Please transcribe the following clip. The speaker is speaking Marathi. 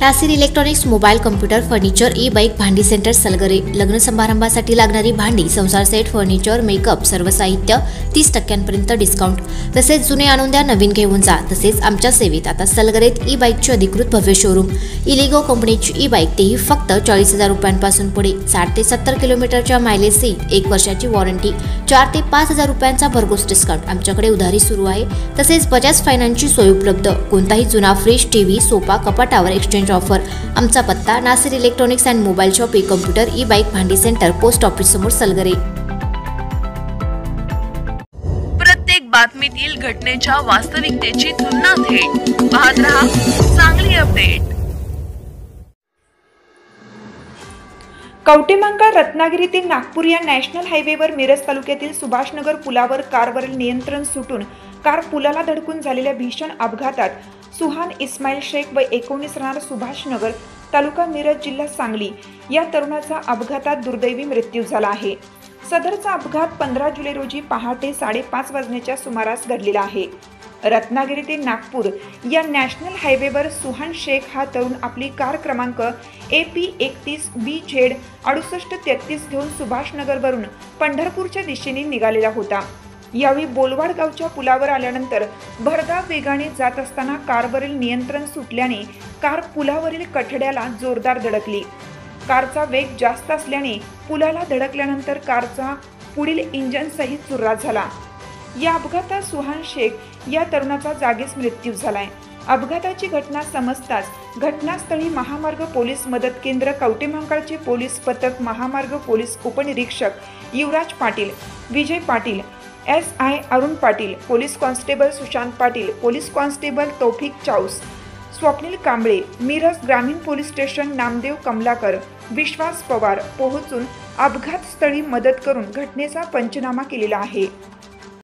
Nasir electronics mobile computer furniture e bike भांडी सेंटर सलगरे। लग्न समारंभासाठी लागणारी भांडी संसार सेट फर्निचर मेकअप सर्व साहित्य 30% डिस्काउंट। तसेच जुने आणून द्या नवीन घेऊन जा। तसेच आमच्या सेवेत आता सलगरेत ई बाईकचे अधिकृत भव्य शोरूम इलिगो कंपनीची ई बाईक तेही फक्त 40,000 रुपयांपासून पुढे। 60 ते 70 किलोमीटरच्या मायलेजची 1 वर्षाची वॉरंटी 4 ते 5,000 रुपयांचा भरघोस डिस्काउंट। आमच्याकडे उधारी सुरू आहे। तसेच बजाज फायनान्सची सोय उपलब्ध। कोणताही जुना फ्रीज टीव्ही सोफा कपाटावर एक्सचेंज ऑफर। आमचा पत्ता Nasir electronics and mobile shop E computer E bike भांडी सेंटर पोस्ट ऑफिस समोर सलगरे। प्रत्येक बातमीतील घटनेच्या वास्तविकतेची तुलना थेट पाहत रहा चांगली अपडेट। कवटेमहांकाळ रत्नागिरी ते नागपूर या नॅशनल हायवेवर मिरज तालुक्यातील सुभाषनगर पुलावर कारवरील नियंत्रण सुटून कार पुलाला धडकून झालेल्या भीषण अपघातात सुहान इस्माईल शेख वय 19 राहणार सुभाषनगर तालुका मिरज जिल्हा सांगली या तरुणाचा अपघातात दुर्दैवी मृत्यू झाला आहे। सदरचा अपघात 15 जुलै रोजी पहाटे 5:30 वाजण्याच्या सुमारास घडलेला आहे। रत्नागिरी ते नागपूर या नॅशनल हायवेवर सुहान शेख हा तरुण आपली कार क्रमांक AP 31 BZ 6833 घेऊन सुभाषनगरवरून पंढरपूरच्या दिशेने निघालेला होता। यावेळी बोलवाड गावच्या पुलावर आल्यानंतर भरधाव वेगाने जात असताना कारवरील नियंत्रण सुटल्याने कार पुलावरील कठड्याला जोरदार धडकली। कारचा वेग जास्त असल्याने पुलाला धडकल्यानंतर कारचा पुढील इंजिन सहित चुरा झाला। या अपघातात सुहान शेख या तरुणाचा जागीच मृत्यू झालाय। अपघाताची घटना समजताच घटनास्थळी महामार्ग पोलीस मदत केंद्र कवटेमहांकाळचे पोलीस पथक महामार्ग पोलीस उपनिरीक्षक Yuvraj Patil Vijay Patil SI Arun Patil police constable Sushant Patil police constable Taufiq Chaus Swapnil Kamble Miraj ग्रामीण पोलीस स्टेशन नामदेव कमलाकर विश्वास पवार पोहोचून अपघात स्थळी मदत करून घटनेचा पंचनामा केलेला आहे।